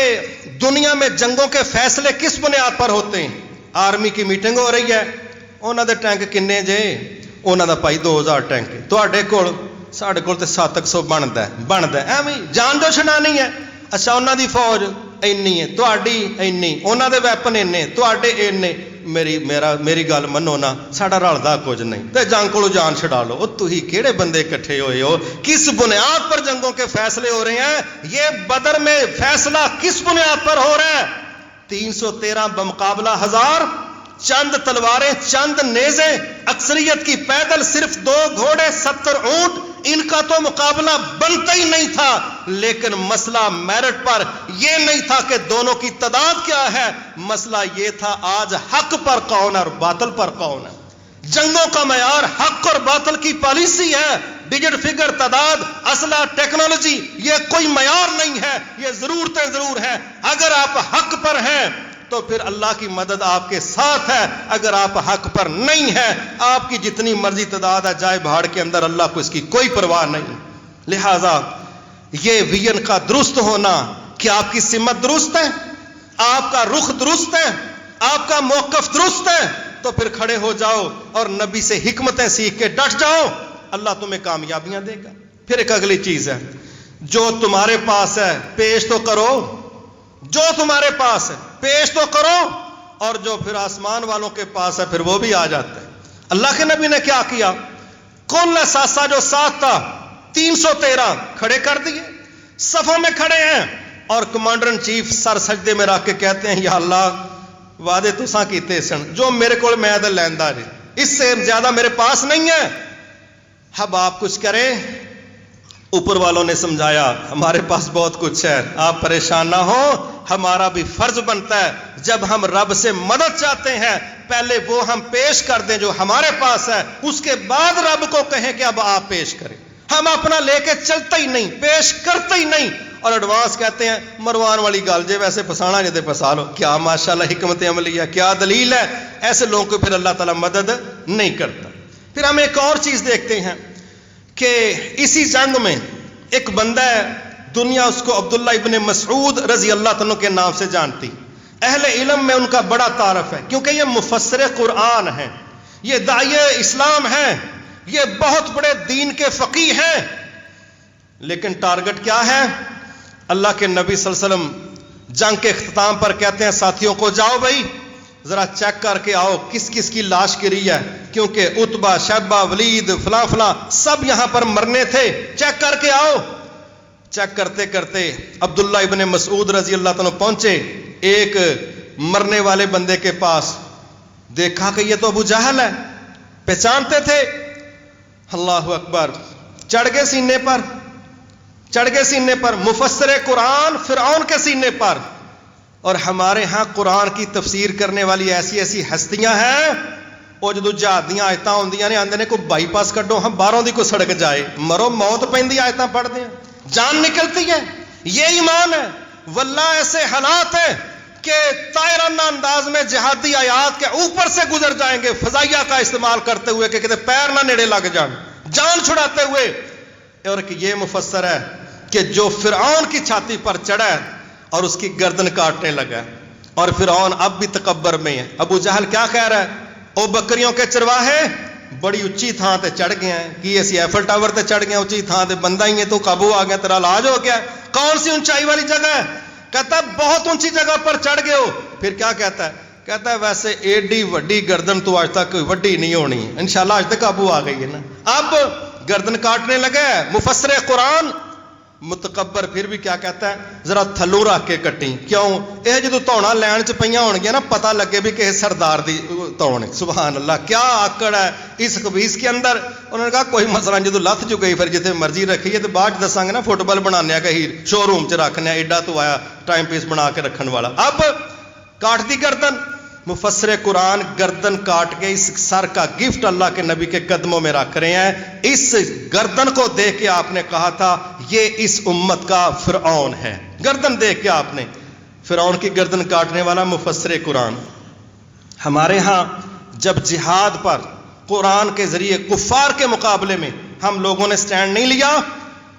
دنیا میں جنگوں کے فیصلے کس بنیاد پر ہوتے ہیں۔ آرمی کی میٹنگ ہو رہی ہے، انہوں دے ٹینک کنے جے، انہوں دا پائی 2000 ٹینک، تواڈے کول ساڈے کول تے 700 بندا ہے، ایویں جان جو چھڈانی ہے۔ اچھا انہوں دی فوج اینی ہے، تواڈی اینی، انہوں دے ویپن اینے، تواڈے اینے۔ میری گل منو نا، ساڈا رلدا کچھ نہیں تے جنگ کولو جان چھڈا لو۔ او تسی کیڑے بندے اکٹھے ہوئے ہو؟ کس بنیاد پر جنگوں کے فیصلے ہو رہے ہیں؟ یہ بدر میں فیصلہ کس بنیاد پر ہو رہا ہے؟ 313 بمقابلہ 1000، چند تلواریں، چند نیزیں، اکثریت کی پیدل، صرف 2 گھوڑے، 70 اونٹ، ان کا تو مقابلہ بنتا ہی نہیں تھا۔ لیکن مسئلہ میرٹ پر یہ نہیں تھا کہ دونوں کی تعداد کیا ہے، مسئلہ یہ تھا آج حق پر کون ہے اور باطل پر کون ہے۔ جنگوں کا معیار حق اور باطل کی پالیسی ہے۔ ڈیجٹ فگر، تعداد، اسلحہ، ٹیکنالوجی، یہ کوئی معیار نہیں ہے، یہ ضرورتیں ضرور ہیں۔ اگر آپ حق پر ہیں تو پھر اللہ کی مدد آپ کے ساتھ ہے، اگر آپ حق پر نہیں ہیں، آپ کی جتنی مرضی تعداد ہے جائے بھاڑ کے اندر، اللہ کو اس کی کوئی پرواہ نہیں۔ لہذا یہ ویژن کا درست ہونا کہ آپ کی سمت درست ہے، آپ کا رخ درست ہے، آپ کا موقف درست ہے، تو پھر کھڑے ہو جاؤ اور نبی سے حکمتیں سیکھ کے ڈٹ جاؤ، اللہ تمہیں کامیابیاں دے گا۔ پھر ایک اگلی چیز ہے جو تمہارے پاس ہے پیش تو کرو، جو تمہارے پاس ہے پیش تو کرو، اور جو پھر آسمان والوں کے پاس ہے پھر وہ بھی آ جاتا ہے۔ اللہ کے نبی نے کیا کیا؟ کل ساسا جو 7 تھا 313 کھڑے کر دیے، صفوں میں کھڑے ہیں، اور کمانڈر ان چیف سر سجدے میں رکھ کے کہتے ہیں یا اللہ وعدے تساں کیتے سن، جو میرے کو میں تو لیندا جی، اس سے زیادہ میرے پاس نہیں ہے، اب آپ کچھ کریں۔ اوپر والوں نے سمجھایا ہمارے پاس بہت کچھ ہے، آپ پریشان نہ ہو، ہمارا بھی فرض بنتا ہے جب ہم رب سے مدد چاہتے ہیں پہلے وہ ہم پیش کر دیں جو ہمارے پاس ہے، اس کے بعد رب کو کہیں کہ اب آپ پیش کریں۔ ہم اپنا لے کے چلتے ہی نہیں، پیش کرتے ہی نہیں، اور ایڈوانس کہتے ہیں مروان والی گل جے ویسے پھسانا جے تے پھسا لو۔ کیا ماشاءاللہ حکمت عملی ہے، کیا دلیل ہے، ایسے لوگوں کو پھر اللہ تعالیٰ مدد نہیں کرتا۔ پھر ہم ایک اور چیز دیکھتے ہیں کہ اسی جنگ میں ایک بندہ ہے، دنیا اس کو عبداللہ ابن مسعود رضی اللہ عنہ کے نام سے جانتی، اہل علم میں ان کا بڑا تعارف ہے کیونکہ یہ مفسر قرآن ہیں، یہ داعی اسلام ہیں، یہ بہت بڑے دین کے فقیہ ہیں، لیکن ٹارگٹ کیا ہے؟ اللہ کے نبی صلی اللہ علیہ وسلم جنگ کے اختتام پر کہتے ہیں ساتھیوں کو جاؤ بھائی ذرا چیک کر کے آؤ کس کس کی لاش گری ہے، کیونکہ عتبہ شیبہ ولید فلاں فلاں سب یہاں پر مرنے تھے، چیک کر کے آؤ۔ چیک کرتے کرتے عبداللہ ابن مسعود رضی اللہ عنہ پہنچے ایک مرنے والے بندے کے پاس، دیکھا کہ یہ تو ابو جہل ہے، پہچانتے تھے، اللہ اکبر، چڑھ گئے سینے پر، چڑھ گئے سینے پر، مفسر قرآن فرعون کے سینے پر۔ اور ہمارے ہاں قرآن کی تفسیر کرنے والی ایسی ایسی ہستیاں ہیں، وہ جدو جہادیاں آیتاں ہوندیاں نے آندے نے کوئی بائی پاس کڈو ہم باہروں دی کوئی سڑک جائے، مرو موت پیندی آیتاں پڑھ دیں، جان نکلتی ہے، یہ ایمان ہے۔ واللہ ایسے حالات ہیں کہ طائرانہ انداز میں جہادی آیات کے اوپر سے گزر جائیں گے فضائیہ کا استعمال کرتے ہوئے کہ کہتے پیر نہ نیڑے لگ جان، جان چھڑاتے ہوئے۔ اور کہ یہ مفسر ہے کہ جو فرعون کی چھاتی پر چڑھا ہے اور اس کی گردن کاٹنے لگا ہے، اور فرعون اب بھی تکبر میں ہے۔ ابو جہل کیا کہہ رہا ہے؟ او بکریوں کے چرواہے بڑی اچھی تھان تے چڑھ گئے ہیں، کہ اسی ایفل ٹاور تے چڑھ گئے اچھی تھان تے، بندہ ہی ہے تو قابو آ گیا، تیرا علاج ہو گیا۔ کون سی اونچائی والی جگہ ہے؟ کہتا ہے بہت اونچی جگہ پر چڑھ گئے ہو۔ پھر کیا کہتا ہے؟ کہتا ہے ویسے ایڈی وڈی گردن تو آج تک وڈی نہیں ہونی، انشاءاللہ آج تک قابو آ گئی ہے نا۔ اب گردن کاٹنے لگا ہے مفسر قرآن متکبر، پھر بھی کیا کہتا ہے؟ ذرا تھلو رکھ کے کٹی، کیوں؟ یہ جدو توڑا لین چ پہ ہون گیا نا پتہ لگے بھی کہ سردار دی توڑ۔ سبحان اللہ، کیا آکڑ ہے اس خبیث کے اندر۔ انہوں نے کہا کوئی مسئلہ جدو لت جو گئی پھر جتنے مرضی رکھی ہے تو بعد دساں گے نا فٹ بال بنانے کہیں شو روم چ رکھنے، ایڈا تو آیا ٹائم پیس بنا کے رکھن والا۔ اب کاٹ دی گردن، مفسر قرآن گردن کاٹ کے اس سر کا گفٹ اللہ کے نبی کے قدموں میں رکھ رہے ہیں۔ اس گردن کو دیکھ کے آپ نے کہا تھا یہ اس امت کا فرعون ہے، گردن دیکھ کے آپ نے، فرعون کی گردن کاٹنے والا مفسر قرآن۔ ہمارے ہاں جب جہاد پر قرآن کے ذریعے کفار کے مقابلے میں ہم لوگوں نے سٹینڈ نہیں لیا،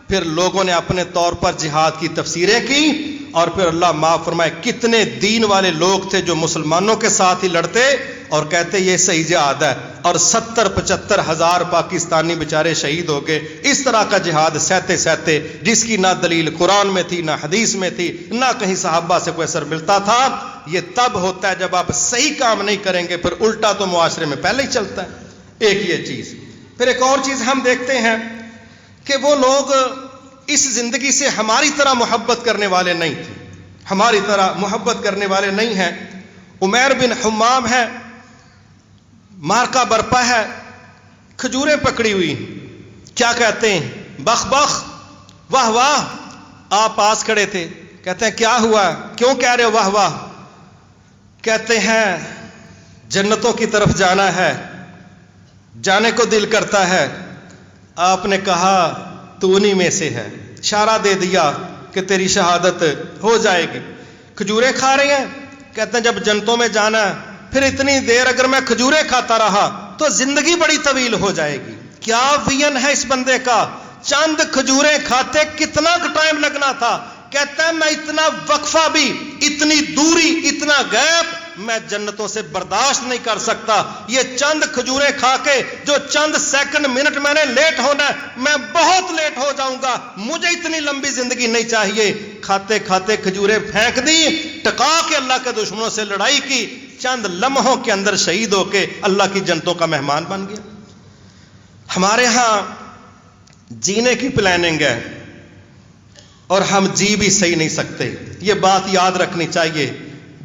پھر لوگوں نے اپنے طور پر جہاد کی تفسیریں کی، اور پھر اللہ معاف فرمائے کتنے دین والے لوگ تھے جو مسلمانوں کے ساتھ ہی لڑتے اور کہتے یہ صحیح جہاد ہے، اور 70-75 ہزار پاکستانی بیچارے شہید ہو گئے۔ اس طرح کا جہاد سہتے سہتے جس کی نہ دلیل قرآن میں تھی نہ حدیث میں تھی، نہ کہیں صحابہ سے کوئی اثر ملتا تھا۔ یہ تب ہوتا ہے جب آپ صحیح کام نہیں کریں گے، پھر الٹا تو معاشرے میں پہلے ہی چلتا ہے۔ ایک یہ چیز۔ پھر ایک اور چیز ہم دیکھتے ہیں کہ وہ لوگ اس زندگی سے ہماری طرح محبت کرنے والے نہیں تھے، ہماری طرح محبت کرنے والے نہیں ہیں۔ عمیر بن حمام ہے، مارکا برپا ہے، کھجوریں پکڑی ہوئی، کیا کہتے ہیں؟ بخ بخ، واہ واہ۔ آپ پاس کھڑے تھے، کہتے ہیں کیا ہوا، کیوں کہہ رہے ہو واہ واہ؟ کہتے ہیں جنتوں کی طرف جانا ہے، جانے کو دل کرتا ہے۔ آپ نے کہا تو انہی میں سے ہے، اشارہ دے دیا کہ تیری شہادت ہو جائے گی۔ کھجوریں کھا رہے ہیں، کہتے ہیں جب جنتوں میں جانا ہے پھر اتنی دیر اگر میں کھجوریں کھاتا رہا تو زندگی بڑی طویل ہو جائے گی۔ کیا وین ہے اس بندے کا، چند کھجوریں کھاتے کتنا ٹائم لگنا تھا، کہتا ہے میں اتنا وقفہ بھی، اتنی دوری، اتنا گیپ میں جنتوں سے برداشت نہیں کر سکتا۔ یہ چند کھجوریں کھا کے جو چند سیکنڈ منٹ میں نے لیٹ ہونا ہے، میں بہت لیٹ ہو جاؤں گا، مجھے اتنی لمبی زندگی نہیں چاہیے۔ کھاتے کھاتے کھجوریں پھینک دی، ٹکا کے اللہ کے دشمنوں سے لڑائی کی، چند لمحوں کے اندر شہید ہو کے اللہ کی جنتوں کا مہمان بن گیا۔ ہمارے ہاں جینے کی پلاننگ ہے اور ہم جی بھی صحیح نہیں سکتے، یہ بات یاد رکھنی چاہیے۔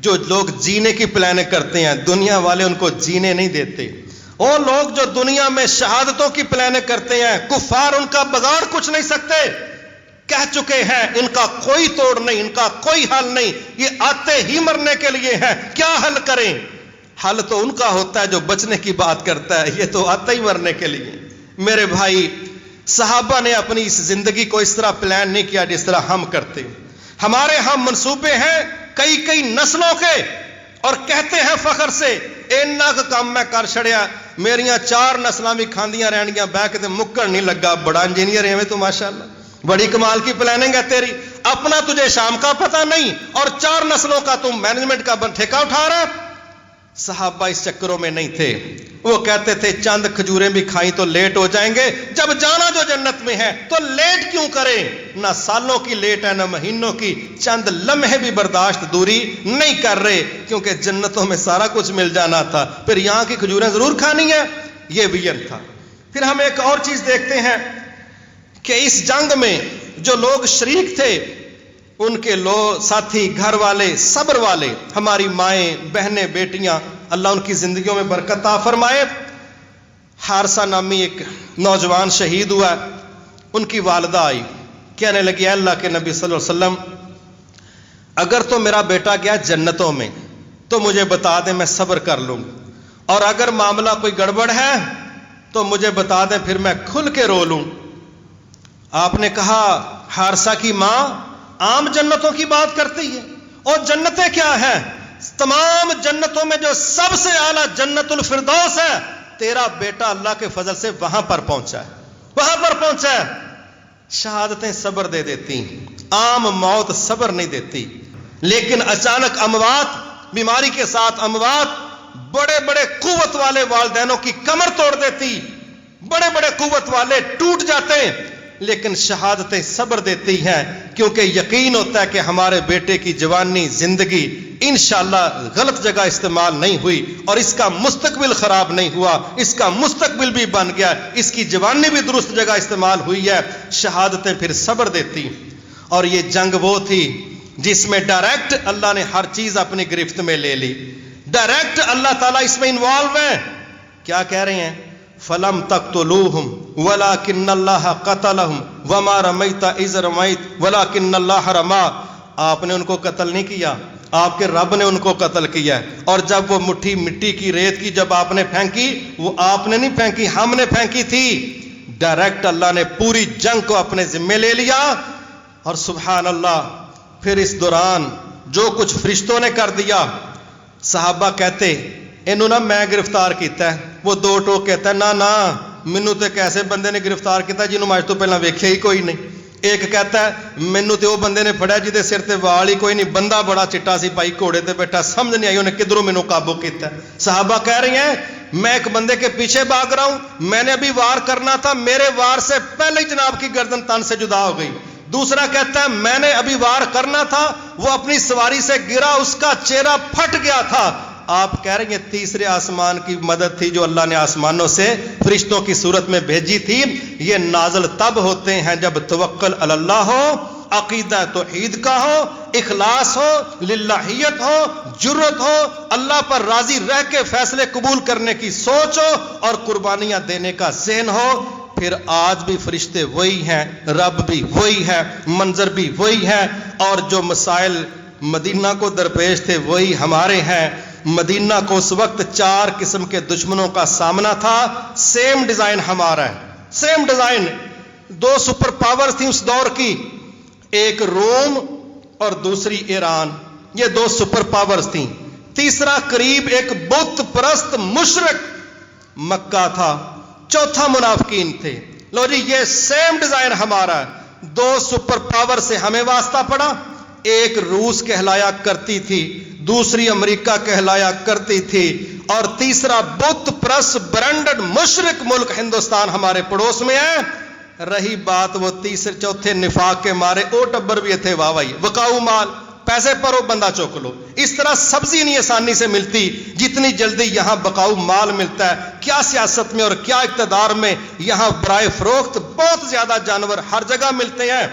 جو لوگ جینے کی پلاننگ کرتے ہیں دنیا والے ان کو جینے نہیں دیتے، اور لوگ جو دنیا میں شہادتوں کی پلاننگ کرتے ہیں کفار ان کا بگاڑ کچھ نہیں سکتے، کہہ چکے ہیں ان کا کوئی توڑ نہیں، ان کا کوئی حل نہیں، یہ آتے ہی مرنے کے لیے ہیں، کیا حل کریں؟ حل تو ان کا ہوتا ہے جو بچنے کی بات کرتا ہے، یہ تو آتے ہی مرنے کے لیے۔ میرے بھائی، صحابہ نے اپنی اس زندگی کو اس طرح پلان نہیں کیا جس طرح ہم کرتے۔ ہمارے ہم منصوبے ہیں کئی نسلوں کے، اور کہتے ہیں فخر سے اینا کا کام میں کر چھڑیا، میریاں 4 نسلاں بھی کھاندیاں رہنگیاں بہ کے مکڑ نہیں لگا، بڑا انجینئر ہے تو ماشاءاللہ، بڑی کمال کی پلاننگ ہے تیری، اپنا تجھے شام کا پتہ نہیں اور 4 نسلوں کا تم مینجمنٹ کا ٹھیکہ اٹھا رہا۔ صحابہ اس چکروں میں نہیں تھے، وہ کہتے تھے چند کھجوریں بھی کھائیں تو لیٹ ہو جائیں گے، جب جانا جو جنت میں ہے تو لیٹ کیوں کریں؟ نہ سالوں کی لیٹ ہے نہ مہینوں کی، چند لمحے بھی برداشت دوری نہیں کر رہے، کیونکہ جنتوں میں سارا کچھ مل جانا تھا، پھر یہاں کی کھجوریں ضرور کھانی ہے، یہ ویژن تھا۔ پھر ہم ایک اور چیز دیکھتے ہیں کہ اس جنگ میں جو لوگ شریک تھے ان کے ساتھی، گھر والے، صبر والے، ہماری مائیں، بہنیں، بیٹیاں، اللہ ان کی زندگیوں میں برکت عطا فرمائے۔ حارثہ نامی ایک نوجوان شہید ہوا، ان کی والدہ آئی، کہنے لگی اے اللہ کے نبی صلی اللہ علیہ وسلم، اگر تو میرا بیٹا گیا جنتوں میں تو مجھے بتا دیں، میں صبر کر لوں، اور اگر معاملہ کوئی گڑبڑ ہے تو مجھے بتا دیں، پھر میں کھل کے رو لوں۔ آپ نے کہا حارثہ کی ماں عام جنتوں کی بات کرتی ہے، اور جنتیں کیا ہیں؟ تمام جنتوں میں جو سب سے اعلیٰ جنت الفردوس ہے، تیرا بیٹا اللہ کے فضل سے وہاں پر پہنچا ہے، وہاں پر پہنچا ہے۔ شہادتیں صبر دے دیتی، عام موت صبر نہیں دیتی، لیکن اچانک اموات، بیماری کے ساتھ اموات، بڑے بڑے قوت والے والدینوں کی کمر توڑ دیتی، بڑے بڑے قوت والے ٹوٹ جاتے ہیں، لیکن شہادتیں صبر دیتی ہیں، کیونکہ یقین ہوتا ہے کہ ہمارے بیٹے کی جوانی زندگی انشاءاللہ غلط جگہ استعمال نہیں ہوئی، اور اس کا مستقبل خراب نہیں ہوا، اس کا مستقبل بھی بن گیا، اس کی جوانی بھی درست جگہ استعمال ہوئی ہے۔ شہادتیں پھر صبر دیتی۔ اور یہ جنگ وہ تھی جس میں ڈائریکٹ اللہ نے ہر چیز اپنی گرفت میں لے لی، ڈائریکٹ اللہ تعالیٰ اس میں انوالو ہے۔ کیا کہہ رہے ہیں؟ فَلَمْ تَقْتُلُوهُمْ وَلَكِنَّ اللَّهَ قَتَلَهُمْ وَمَا رَمَيْتَ إِذْ رَمَيْتَ وَلَكِنَّ اللَّهَ رَمَى۔ آپ نے ان کو قتل نہیں کیا، آپ کے رب نے ان کو قتل کیا ہے، اور جب وہ مٹھی مٹی کی ریت کی جب آپ نے پھینکی، وہ آپ نے نہیں پھینکی، ہم نے پھینکی تھی۔ ڈائریکٹ اللہ نے پوری جنگ کو اپنے ذمے لے لیا، اور سبحان اللہ پھر اس دوران جو کچھ فرشتوں نے کر دیا، صحابہ کہتے انہوں نہ میں گرفتار کیتا ہے، وہ دو ٹوک کہتا ہے نا مینوں تے کیسے بندے نے گرفتار کیتا جنہوں میں تو پہلا ویکھیا ہی کوئی نہیں۔ ایک کہتا ہے مینوں تے وہ بندے نے پھڑیا جہدے سر تے وال ہی کوئی نہیں، بندہ بڑا چٹا سی پائی گھوڑے تے بیٹھا، سمجھ نہیں آئی انہیں کدھروں مینوں قابو کیتا ہے۔ صحابہ کہہ رہی ہیں میں ایک بندے کے پیچھے بھاگ رہا ہوں، میں نے ابھی وار کرنا تھا، میرے وار سے پہلے ہی جناب کی گردن تن سے جدا ہو گئی۔ دوسرا کہتا ہے میں نے ابھی وار کرنا تھا، وہ اپنی سواری سے گرا، اس کا چہرہ پھٹ گیا تھا۔ آپ کہہ رہے ہیں تیسرے آسمان کی مدد تھی جو اللہ نے آسمانوں سے فرشتوں کی صورت میں بھیجی تھی۔ یہ نازل تب ہوتے ہیں جب توکل علی اللہ ہو، عقیدہ توحید کا ہو، اخلاص ہو، للہیت ہو، جرت ہو، اللہ پر راضی رہ کے فیصلے قبول کرنے کی سوچ ہو، اور قربانیاں دینے کا ذہن ہو۔ پھر آج بھی فرشتے وہی ہیں، رب بھی وہی ہے، منظر بھی وہی ہے، اور جو مسائل مدینہ کو درپیش تھے وہی ہمارے ہیں۔ مدینہ کو اس وقت 4 قسم کے دشمنوں کا سامنا تھا، سیم ڈیزائن ہمارا ہے، سیم ڈیزائن۔ 2 سپر پاور تھیں اس دور کی، ایک روم اور دوسری ایران، یہ 2 سپر پاورز تھیں۔ تیسرا قریب ایک بت پرست مشرک مکہ تھا، چوتھا منافقین تھے۔ لو جی یہ سیم ڈیزائن ہمارا ہے۔ 2 سپر پاور سے ہمیں واسطہ پڑا، ایک روس کہلایا کرتی تھی، دوسری امریکہ کہلایا کرتی تھی، اور تیسرا بت پرست برانڈڈ مشرک ملک ہندوستان ہمارے پڑوس میں ہے۔ رہی بات وہ تیسرے چوتھے نفاق کے مارے او ٹبر بھی اتنے واہ وائی بکاؤ مال پیسے پر وہ بندہ چوک لو. اس طرح سبزی نہیں آسانی سے ملتی جتنی جلدی یہاں بکاؤ مال ملتا ہے. کیا سیاست میں اور کیا اقتدار میں یہاں برائے فروخت بہت زیادہ جانور ہر جگہ ملتے ہیں.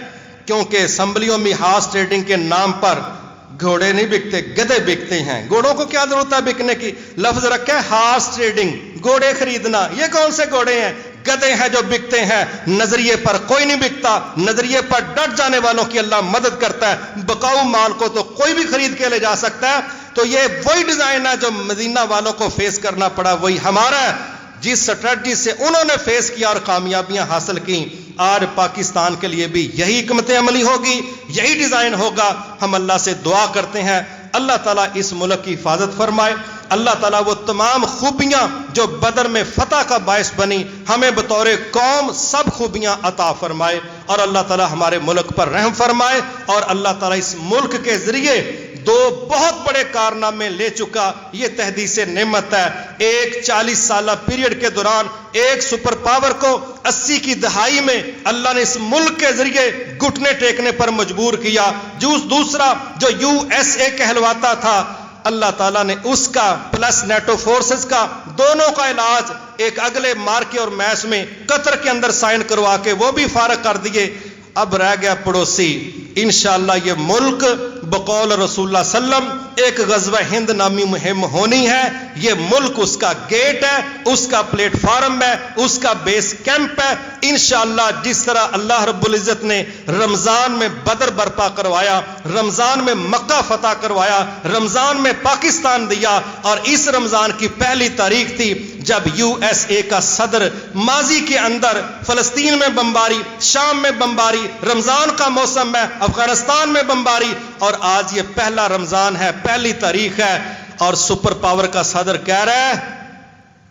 کیونکہ اسمبلیوں میں ہارس ٹریڈنگ کے نام پر گھوڑے نہیں بکتے گدھے بکتے ہیں. گھوڑوں کو کیا ضرورت ہے بکنے کی؟ لفظ رکھا ہے ہارس ٹریڈنگ، گھوڑے خریدنا. یہ کون سے گھوڑے ہیں؟ گدھے ہیں جو بکتے ہیں. نظریے پر کوئی نہیں بکتا، نظریے پر ڈٹ جانے والوں کی اللہ مدد کرتا ہے. بکاؤ مال کو تو کوئی بھی خرید کے لے جا سکتا ہے. تو یہ وہی ڈیزائن ہے جو مدینہ والوں کو فیس کرنا پڑا، وہی ہمارا ہے. جس سٹریٹجی سے انہوں نے فیس کیا اور کامیابیاں حاصل کی، آج پاکستان کے لیے بھی یہی حکمت عملی ہوگی، یہی ڈیزائن ہوگا. ہم اللہ سے دعا کرتے ہیں اللہ تعالیٰ اس ملک کی حفاظت فرمائے. اللہ تعالیٰ وہ تمام خوبیاں جو بدر میں فتح کا باعث بنی ہمیں بطور قوم سب خوبیاں عطا فرمائے. اور اللہ تعالیٰ ہمارے ملک پر رحم فرمائے. اور اللہ تعالیٰ اس ملک کے ذریعے دو بہت بڑے کارنامے لے چکا، یہ تحدیث نعمت ہے. ایک 40 سالہ پیریڈ کے دوران ایک سپر پاور کو 80 کی دہائی میں اللہ نے اس ملک کے ذریعے گھٹنے ٹیکنے پر مجبور کیا. دوسرا جو USA کہلواتا تھا، اللہ تعالیٰ نے اس کا پلس نیٹو فورسز کا دونوں کا علاج ایک اگلے مارکے اور میچ میں قطر کے اندر سائن کروا کے وہ بھی فارغ کر دیے. اب رہ گیا پڑوسی. انشاءاللہ یہ ملک بقول رسول اللہ صلی اللہ علیہ وسلم ایک غزوہ ہند نامی مہم ہونی ہے. یہ ملک اس کا گیٹ ہے، اس کا پلیٹ فارم ہے، اس کا بیس کیمپ ہے. انشاءاللہ جس طرح اللہ رب العزت نے رمضان میں بدر برپا کروایا، رمضان میں مکہ فتح کروایا، رمضان میں پاکستان دیا، اور اس رمضان کی پہلی تاریخ تھی جب USA کا صدر ماضی کے اندر فلسطین میں بمباری، شام میں بمباری، رمضان کا موسم ہے افغانستان میں بمباری، اور آج یہ پہلا رمضان ہے، پہلی تاریخ ہے، اور سپر پاور کا صدر کہہ رہا ہے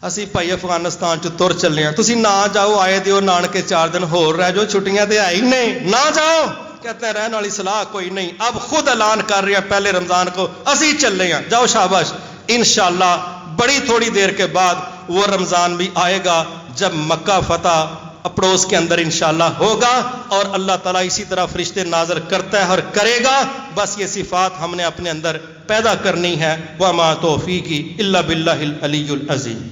اسی بھائی افغانستان چ تر چلے ہیں، تسی نہ جاؤ، آئے دیو نانکے 4 دن ہور رہ جو، چھٹیاں تے آئی نہیں، نہ جاؤ. کہتے ہیں رہنے والی صلاح کوئی نہیں. اب خود اعلان کر رہے ہیں پہلے رمضان کو اسی چلے ہیں، جاؤ شاباش. انشاءاللہ بڑی تھوڑی دیر کے بعد وہ رمضان بھی آئے گا جب مکہ فتح پڑوس کے اندر انشاءاللہ ہوگا. اور اللہ تعالیٰ اسی طرح فرشتے نازل کرتا ہے اور کرے گا. بس یہ صفات ہم نے اپنے اندر پیدا کرنی ہے. وما توفیقی الا باللہ العلی العظیم.